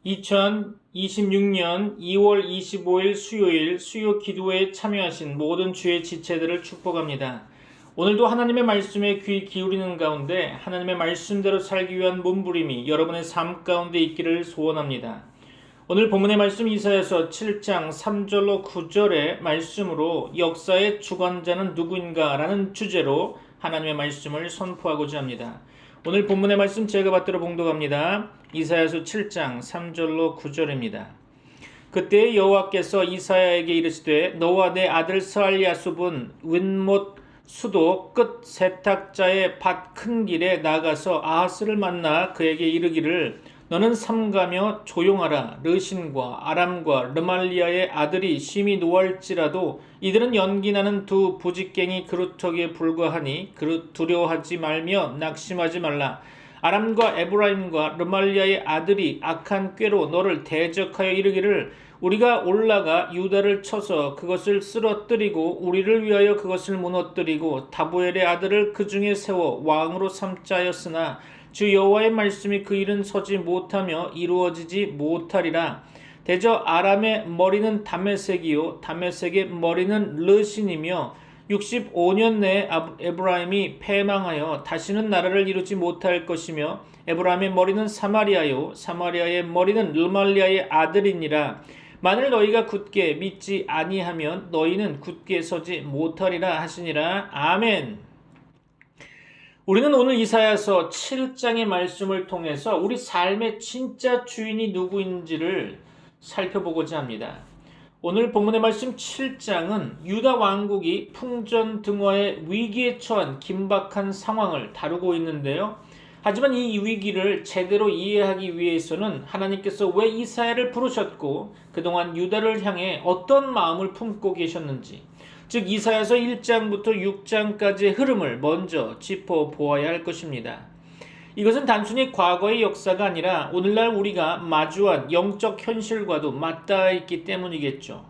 2026년 2월 25일 수요일 수요 기도회에 참여하신 모든 주의 지체들을 축복합니다. 오늘도 하나님의 말씀에 귀 기울이는 가운데 하나님의 말씀대로 살기 위한 몸부림이 여러분의 삶 가운데 있기를 소원합니다. 오늘 본문의 말씀 이사야서 7장 3절로 9절의 말씀으로 역사의 주관자는 누구인가 라는 주제로 하나님의 말씀을 선포하고자 합니다. 오늘 본문의 말씀 제가 받들어 봉독합니다. 이사야서 7장 3절로 9절입니다. 그때 여호와께서 이사야에게 이르시되 너와 내 아들 스알랴숲은 윗못 수도 끝 세탁자의 밭 큰 길에 나가서 아하스를 만나 그에게 이르기를 너는 삼가며 조용하라. 르신과 아람과 르말리아의 아들이 심히 노할지라도 이들은 연기나는 두 부직갱이 그루터기에 불과하니 두려워하지 말며 낙심하지 말라. 아람과 에브라임과 르말리아의 아들이 악한 꾀로 너를 대적하여 이르기를 우리가 올라가 유다를 쳐서 그것을 쓰러뜨리고 우리를 위하여 그것을 무너뜨리고 다보엘의 아들을 그 중에 세워 왕으로 삼자 하였으나 주 여호와의 말씀이 그 일은 서지 못하며 이루어지지 못하리라. 대저 아람의 머리는 다메섹이요 다메섹의 머리는 르신이며 65년 내에 에브라임이 패망하여 다시는 나라를 이루지 못할 것이며 에브라임의 머리는 사마리아요 사마리아의 머리는 르말리아의 아들이니라. 만일 너희가 굳게 믿지 아니하면 너희는 굳게 서지 못하리라 하시니라. 아멘. 우리는 오늘 이사야서 7장의 말씀을 통해서 우리 삶의 진짜 주인이 누구인지를 살펴보고자 합니다. 오늘 본문의 말씀 7장은 유다 왕국이 풍전등화의 위기에 처한 긴박한 상황을 다루고 있는데요. 하지만 이 위기를 제대로 이해하기 위해서는 하나님께서 왜 이사야를 부르셨고 그동안 유다를 향해 어떤 마음을 품고 계셨는지, 즉 이사야서 1장부터 6장까지의 흐름을 먼저 짚어보아야 할 것입니다. 이것은 단순히 과거의 역사가 아니라 오늘날 우리가 마주한 영적 현실과도 맞닿아 있기 때문이겠죠.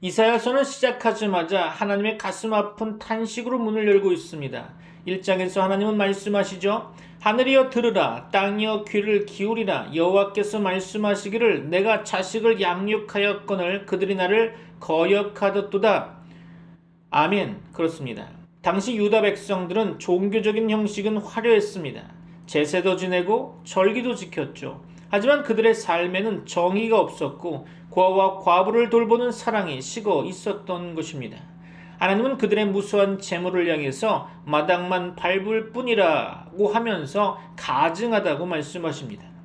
이사야서는 시작하자마자 하나님의 가슴 아픈 탄식으로 문을 열고 있습니다. 1장에서 하나님은 말씀하시죠. 하늘이여 들으라, 땅이여 귀를 기울이라. 여호와께서 말씀하시기를 내가 자식을 양육하였거늘 그들이 나를 거역하였도다. 아멘. 그렇습니다. 당시 유다 백성들은 종교적인 형식은 화려했습니다. 제사도 지내고 절기도 지켰죠. 하지만 그들의 삶에는 정의가 없었고 고아와 과부를 돌보는 사랑이 식어 있었던 것입니다. 하나님은 그들의 무수한 재물을 향해서 마당만 밟을 뿐이라고 하면서 가증하다고 말씀하십니다.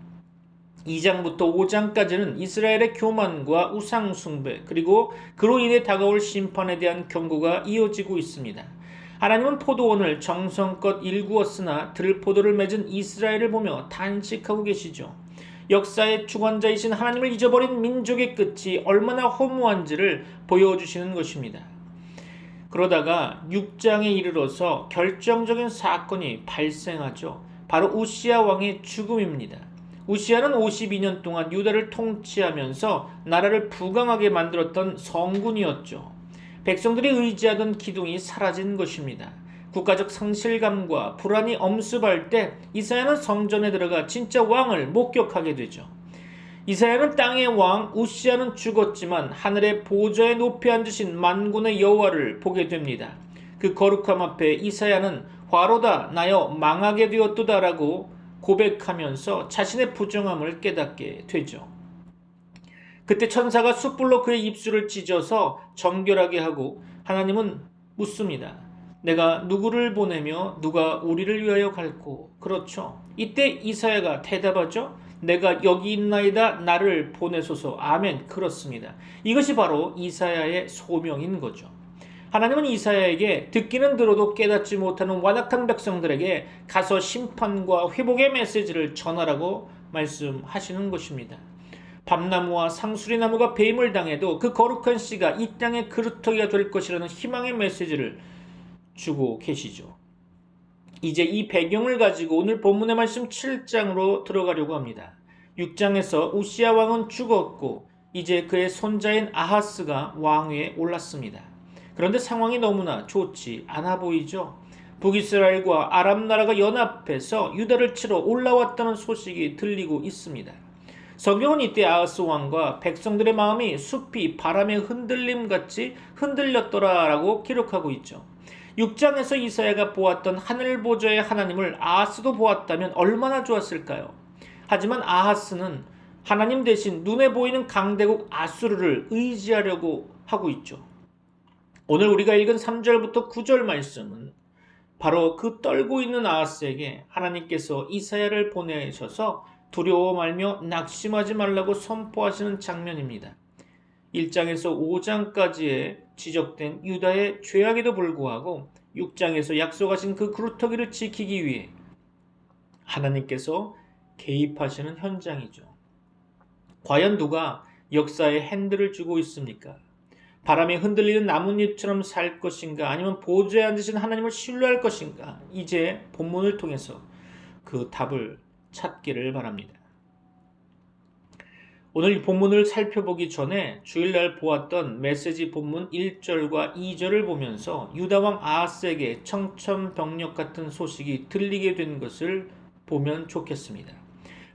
2장부터 5장까지는 이스라엘의 교만과 우상 숭배 그리고 그로 인해 다가올 심판에 대한 경고가 이어지고 있습니다. 하나님은 포도원을 정성껏 일구었으나 들포도를 맺은 이스라엘을 보며 탄식하고 계시죠. 역사의 주관자이신 하나님을 잊어버린 민족의 끝이 얼마나 허무한지를 보여주시는 것입니다. 그러다가 6장에 이르러서 결정적인 사건이 발생하죠. 바로 우시야 왕의 죽음입니다. 우시야는 52년 동안 유다를 통치하면서 나라를 부강하게 만들었던 성군이었죠. 백성들이 의지하던 기둥이 사라진 것입니다. 국가적 상실감과 불안이 엄습할 때 이사야는 성전에 들어가 진짜 왕을 목격하게 되죠. 이사야는 땅의 왕 우시야는 죽었지만 하늘의 보좌에 높이 앉으신 만군의 여호와를 보게 됩니다. 그 거룩함 앞에 이사야는 화로다 나여 망하게 되었도다라고 고백하면서 자신의 부정함을 깨닫게 되죠. 그때 천사가 숯불로 그의 입술을 찢어서 정결하게 하고 하나님은 묻습니다. 내가 누구를 보내며 누가 우리를 위하여 갈고? 그렇죠. 이때 이사야가 대답하죠. 내가 여기 있나이다 나를 보내소서. 아멘. 그렇습니다. 이것이 바로 이사야의 소명인 거죠. 하나님은 이사야에게 듣기는 들어도 깨닫지 못하는 완악한 백성들에게 가서 심판과 회복의 메시지를 전하라고 말씀하시는 것입니다. 밤나무와 상수리나무가 배임을 당해도 그 거룩한 씨가 이 땅의 그루터기가 될 것이라는 희망의 메시지를 주고 계시죠. 이제 이 배경을 가지고 오늘 본문의 말씀 7장으로 들어가려고 합니다. 6장에서 우시야 왕은 죽었고 이제 그의 손자인 아하스가 왕위에 올랐습니다. 그런데 상황이 너무나 좋지 않아 보이죠. 북이스라엘과 아람 나라가 연합해서 유다를 치러 올라왔다는 소식이 들리고 있습니다. 성경은 이때 아하스 왕과 백성들의 마음이 숲이 바람의 흔들림 같이 흔들렸더라라고 기록하고 있죠. 6장에서 이사야가 보았던 하늘 보좌의 하나님을 아하스도 보았다면 얼마나 좋았을까요? 하지만 아하스는 하나님 대신 눈에 보이는 강대국 아수르를 의지하려고 하고 있죠. 오늘 우리가 읽은 3절부터 9절 말씀은 바로 그 떨고 있는 아하스에게 하나님께서 이사야를 보내셔서 두려워 말며 낙심하지 말라고 선포하시는 장면입니다. 1장에서 5장까지의 지적된 유다의 죄악에도 불구하고 6장에서 약속하신 그 그루터기를 지키기 위해 하나님께서 개입하시는 현장이죠. 과연 누가 역사의 핸들을 쥐고 있습니까? 바람에 흔들리는 나뭇잎처럼 살 것인가, 아니면 보좌에 앉으신 하나님을 신뢰할 것인가? 이제 본문을 통해서 그 답을 찾기를 바랍니다. 오늘 본문을 살펴보기 전에 주일날 보았던 메시지 본문 1절과 2절을 보면서 유다왕 아하스에게 청천벽력 같은 소식이 들리게 된 것을 보면 좋겠습니다.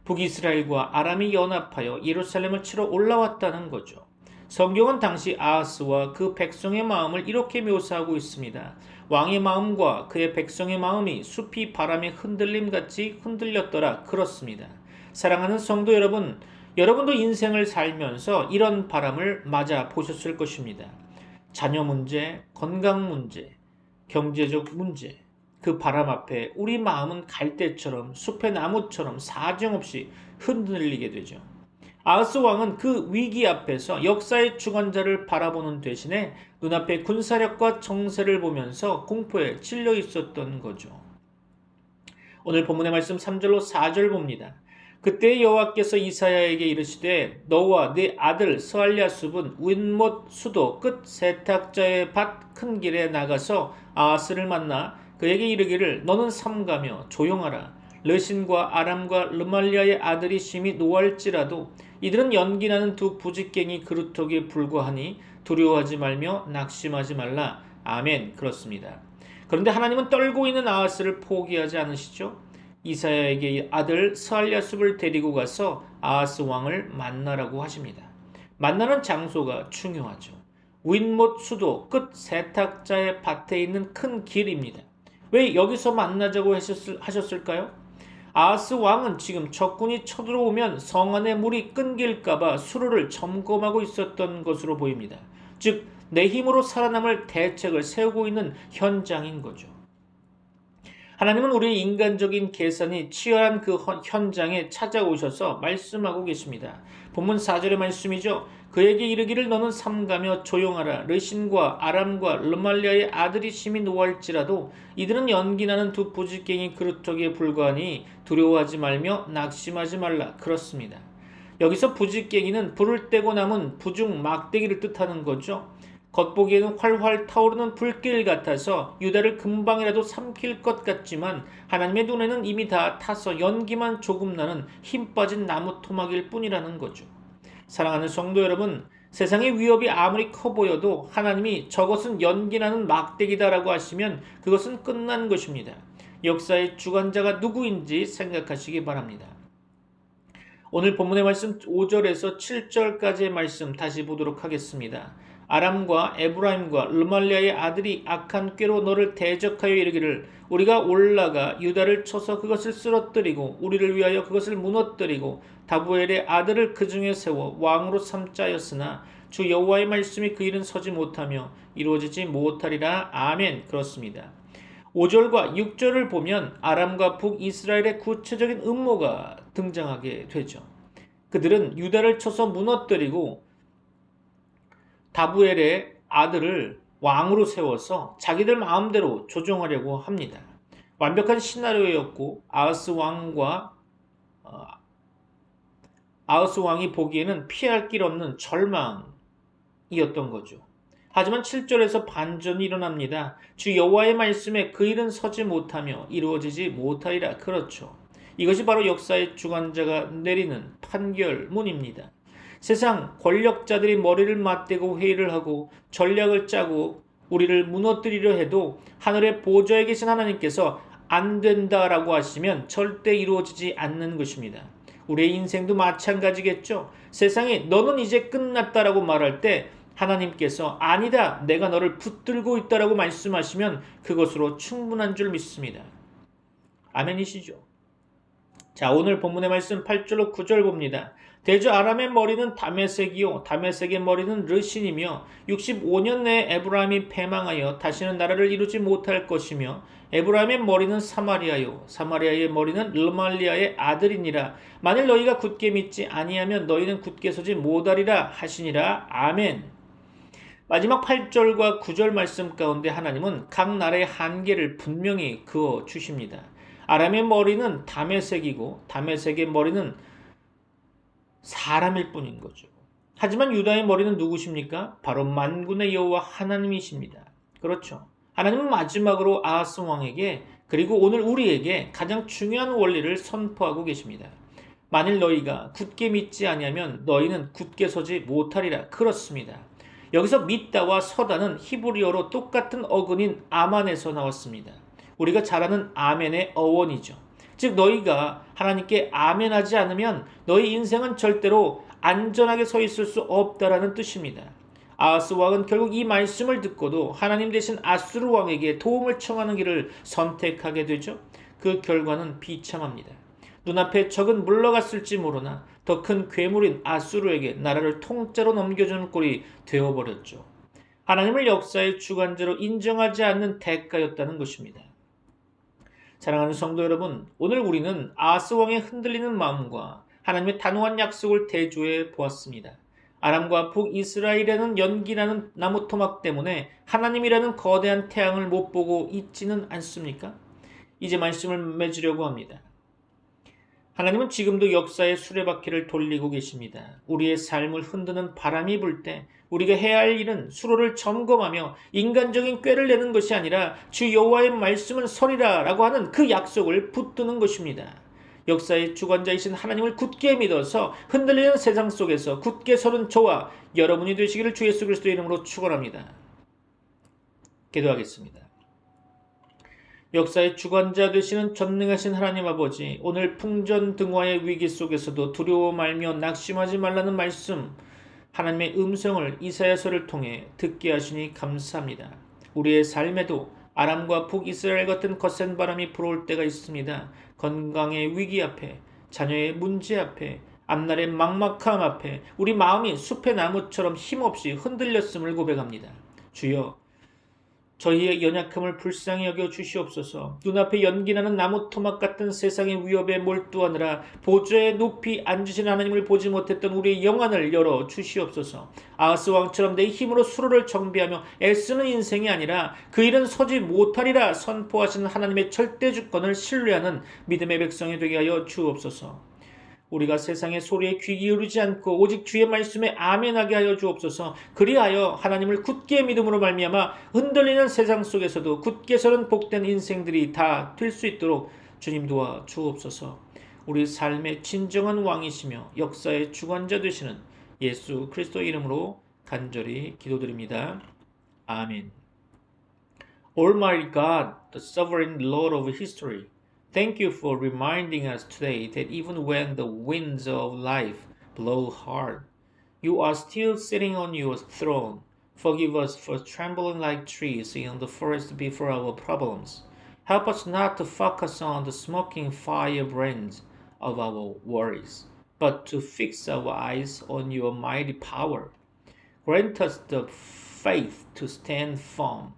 북이스라엘과 아람이 연합하여 예루살렘을 치러 올라왔다는 거죠. 성경은 당시 아하스와 그 백성의 마음을 이렇게 묘사하고 있습니다. 왕의 마음과 그의 백성의 마음이 숲이 바람에 흔들림같이 흔들렸더라. 그렇습니다. 사랑하는 성도 여러분, 여러분도 인생을 살면서 이런 바람을 맞아 보셨을 것입니다. 자녀 문제, 건강 문제, 경제적 문제, 그 바람 앞에 우리 마음은 갈대처럼 숲의 나무처럼 사정없이 흔들리게 되죠. 아하스 왕은 그 위기 앞에서 역사의 주관자를 바라보는 대신에 눈앞의 군사력과 정세를 보면서 공포에 찔려 있었던 거죠. 오늘 본문의 말씀 3절로 4절 봅니다. 그때 여호와께서 이사야에게 이르시되 너와 네 아들 스알랴숲은 윗못 수도 끝 세탁자의 밭 큰 길에 나가서 아하스를 만나 그에게 이르기를 너는 삼가며 조용하라. 르신과 아람과 르말리아의 아들이 심히 노할지라도 이들은 연기나는 두 부직갱이 그루터기에 불과하니 두려워하지 말며 낙심하지 말라. 아멘. 그렇습니다. 그런데 하나님은 떨고 있는 아하스를 포기하지 않으시죠? 이사야에게 아들 스알랴숲을 데리고 가서 아하스 왕을 만나라고 하십니다. 만나는 장소가 중요하죠. 윗못 수도 끝 세탁자의 밭에 있는 큰 길입니다. 왜 여기서 만나자고 하셨을까요? 아하스 왕은 지금 적군이 쳐들어오면 성 안에 물이 끊길까봐 수로를 점검하고 있었던 것으로 보입니다. 즉, 내 힘으로 살아남을 대책을 세우고 있는 현장인 거죠. 하나님은 우리의 인간적인 계산이 치열한 그 현장에 찾아오셔서 말씀하고 계십니다. 본문 4절의 말씀이죠. 그에게 이르기를 너는 삼가며 조용하라. 르신과 아람과 르말리아의 아들이 심히 노할지라도 이들은 연기나는 두 부직갱이 그루터기에 불과하니 두려워하지 말며 낙심하지 말라. 그렇습니다. 여기서 부직갱이는 불을 떼고 남은 부중 막대기를 뜻하는 거죠. 겉보기에는 활활 타오르는 불길 같아서 유다를 금방이라도 삼킬 것 같지만 하나님의 눈에는 이미 다 타서 연기만 조금 나는 힘 빠진 나무 토막일 뿐이라는 거죠. 사랑하는 성도 여러분, 세상의 위협이 아무리 커 보여도 하나님이 저것은 연기나는 막대기다라고 하시면 그것은 끝난 것입니다. 역사의 주관자가 누구인지 생각하시기 바랍니다. 오늘 본문의 말씀 5절에서 7절까지의 말씀 다시 보도록 하겠습니다. 아람과 에브라임과 르말리아의 아들이 악한 꾀로 너를 대적하여 이르기를 우리가 올라가 유다를 쳐서 그것을 쓰러뜨리고 우리를 위하여 그것을 무너뜨리고 다부엘의 아들을 그 중에 세워 왕으로 삼자였으나 주 여호와의 말씀이 그 일은 서지 못하며 이루어지지 못하리라. 아멘. 그렇습니다. 5절과 6절을 보면 아람과 북이스라엘의 구체적인 음모가 등장하게 되죠. 그들은 유다를 쳐서 무너뜨리고 다부엘의 아들을 왕으로 세워서 자기들 마음대로 조종하려고 합니다. 완벽한 시나리오였고 아하스 왕이 보기에는 피할 길 없는 절망이었던 거죠. 하지만 7절에서 반전이 일어납니다. 주 여호와의 말씀에 그 일은 서지 못하며 이루어지지 못하리라. 그렇죠. 이것이 바로 역사의 주관자가 내리는 판결문입니다. 세상 권력자들이 머리를 맞대고 회의를 하고 전략을 짜고 우리를 무너뜨리려 해도 하늘의 보좌에 계신 하나님께서 안 된다라고 하시면 절대 이루어지지 않는 것입니다. 우리의 인생도 마찬가지겠죠. 세상이 너는 이제 끝났다라고 말할 때 하나님께서 아니다, 내가 너를 붙들고 있다라고 말씀하시면 그것으로 충분한 줄 믿습니다. 아멘이시죠? 자, 오늘 본문의 말씀 8절로 9절 봅니다. 대저 아람의 머리는 다메섹이요 다메섹의 머리는 르신이며 65년 내에 에브라임이 패망하여 다시는 나라를 이루지 못할 것이며 에브라임의 머리는 사마리아요 사마리아의 머리는 르말리아의 아들이니라. 만일 너희가 굳게 믿지 아니하면 너희는 굳게 서지 못하리라 하시니라. 아멘. 마지막 8절과 9절 말씀 가운데 하나님은 각 나라의 한계를 분명히 그어 주십니다. 아람의 머리는 다메섹이고 다메섹의 머리는 사람일 뿐인 거죠. 하지만 유다의 머리는 누구십니까? 바로 만군의 여호와 하나님이십니다. 그렇죠. 하나님은 마지막으로 아하스 왕에게 그리고 오늘 우리에게 가장 중요한 원리를 선포하고 계십니다. 만일 너희가 굳게 믿지 아니하면 너희는 굳게 서지 못하리라. 그렇습니다. 여기서 믿다와 서다는 히브리어로 똑같은 어근인 아만에서 나왔습니다. 우리가 잘 아는 아멘의 어원이죠. 즉 너희가 하나님께 아멘하지 않으면 너희 인생은 절대로 안전하게 서 있을 수 없다라는 뜻입니다. 아하스 왕은 결국 이 말씀을 듣고도 하나님 대신 아수르 왕에게 도움을 청하는 길을 선택하게 되죠. 그 결과는 비참합니다. 눈앞에 적은 물러갔을지 모르나 더 큰 괴물인 아수르에게 나라를 통째로 넘겨주는 꼴이 되어버렸죠. 하나님을 역사의 주관자로 인정하지 않는 대가였다는 것입니다. 사랑하는 성도 여러분, 오늘 우리는 아하스 왕의 흔들리는 마음과 하나님의 단호한 약속을 대조해 보았습니다. 아람과 북이스라엘에는 연기나는 나무 토막 때문에 하나님이라는 거대한 태양을 못 보고 있지는 않습니까? 이제 말씀을 맺으려고 합니다. 하나님은 지금도 역사의 수레바퀴를 돌리고 계십니다. 우리의 삶을 흔드는 바람이 불 때 우리가 해야 할 일은 수로를 점검하며 인간적인 꾀를 내는 것이 아니라 주 여호와의 말씀은 서리라 라고 하는 그 약속을 붙드는 것입니다. 역사의 주관자이신 하나님을 굳게 믿어서 흔들리는 세상 속에서 굳게 서는 저와 여러분이 되시기를 주 예수 그리스도의 이름으로 축원합니다. 기도하겠습니다. 역사의 주관자 되시는 전능하신 하나님 아버지, 오늘 풍전등화의 위기 속에서도 두려워 말며 낙심하지 말라는 말씀, 하나님의 음성을 이사야서를 통해 듣게 하시니 감사합니다. 우리의 삶에도 아람과 북이스라엘 같은 거센 바람이 불어올 때가 있습니다. 건강의 위기 앞에, 자녀의 문제 앞에, 앞날의 막막함 앞에 우리 마음이 숲의 나무처럼 힘없이 흔들렸음을 고백합니다. 주여, 저희의 연약함을 불쌍히 여겨 주시옵소서. 눈앞에 연기나는 나무 토막 같은 세상의 위협에 몰두하느라 보좌에 높이 앉으신 하나님을 보지 못했던 우리의 영안을 열어 주시옵소서. 아하스 왕처럼 내 힘으로 수로를 정비하며 애쓰는 인생이 아니라 그 일은 서지 못하리라 선포하시는 하나님의 절대 주권을 신뢰하는 믿음의 백성이 되게 하여 주옵소서. 우리가 세상의 소리에 귀 기울이지 않고 오직 주의 말씀에 아멘하게 하여 주옵소서. 그리하여 하나님을 굳게 믿음으로 말미암아 흔들리는 세상 속에서도 굳게 서는 복된 인생들이 다 될 수 있도록 주님 도와 주옵소서. 우리 삶의 진정한 왕이시며 역사의 주관자 되시는 예수 그리스도 이름으로 간절히 기도드립니다. 아멘. Almighty God, the sovereign Lord of history, thank you for reminding us today that even when the winds of life blow hard, you are still sitting on your throne. Forgive us for trembling like trees in the forest before our problems. Help us not to focus on the smoking firebrands of our worries, but to fix our eyes on your mighty power. Grant us the faith to stand firm.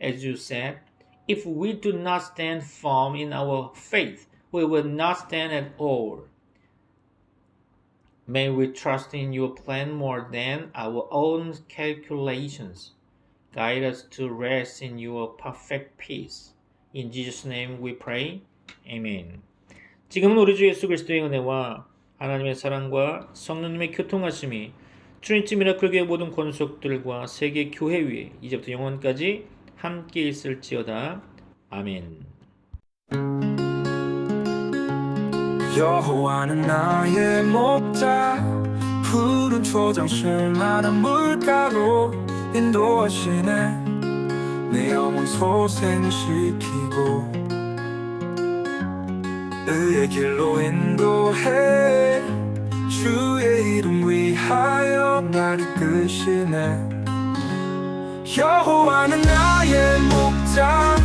As you said, if we do not stand firm in our faith, we will not stand at all. May we trust in your plan more than our own calculations. Guide us to rest in your perfect peace. In Jesus' name we pray. Amen. 지금은 우리 주 예수 그리스도의 은혜와 하나님의 사랑과 성령님의 교통하심이 트리니티 미라클 교회 모든 권속들과 세계 교회 위에 이제부터 영원까지 함께 있을지어다. 아멘. 여호와는 나의 목자 푸른 초장 수많은 물가로 인도하시네 내 영혼 소생시키고 의의 길로 인도해 위하여 날 이끄시네. 여호와는 나의 목자,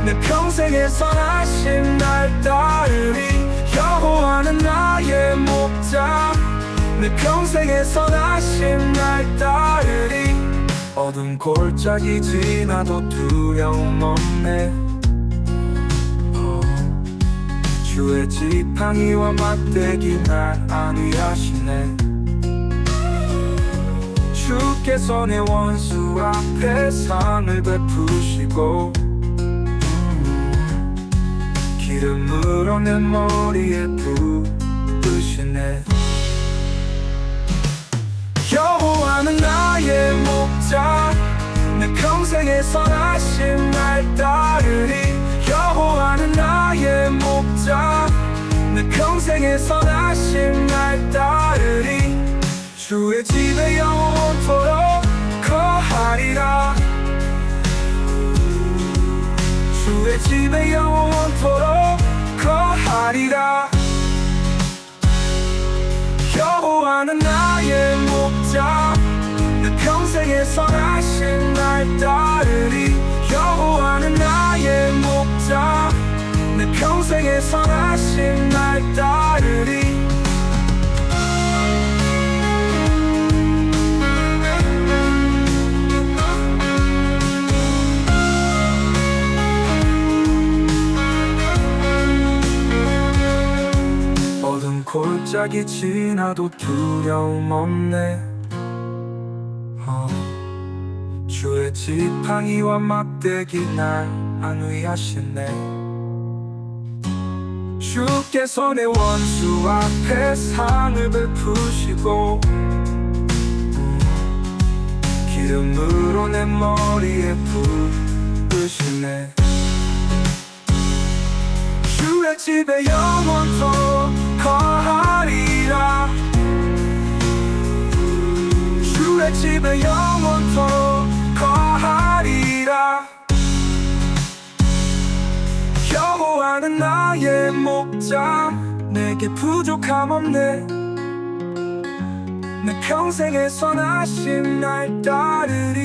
내 평생에 선하심 날 따르리. 여호와는 나의 목자, 내 평생에 선하심 날 따르리. 어두운 골짜기 지나도 두려움 없네. 주의 지팡이와 막대기 날 안위하시네. 주께서 내 원수 앞에 상을 베푸시고 기름으로 내 머리에 부으시네. 여호와는 나의 목자, 내 평생에 선하심 날 따르리. 여호와는 나의 목자, 내 평생에 선하심 날 따르리. 주의 집에 영원토록 거하리라. 주의 집에 영원토록 거하리라. 여호와는 나의 목자, 내 평생에 선하심 날 따르리. 여호와는 나의 목자, 내 평생에 선하심 날 따르리. 어두운 골짜기 지나도 두려움 없네. 주의 지팡이와 막대기 날 안위하시네. 주께서 내 원수 앞에 상을 베푸시고 기름으로 내 머리에 부으시네. 주의 집에 영원토록 거하리라. 주의 집에 영원토록 거하리라. 여호와는 나의 목자, 내게 부족함 없네. 내 평생에 선하심 날 따르리.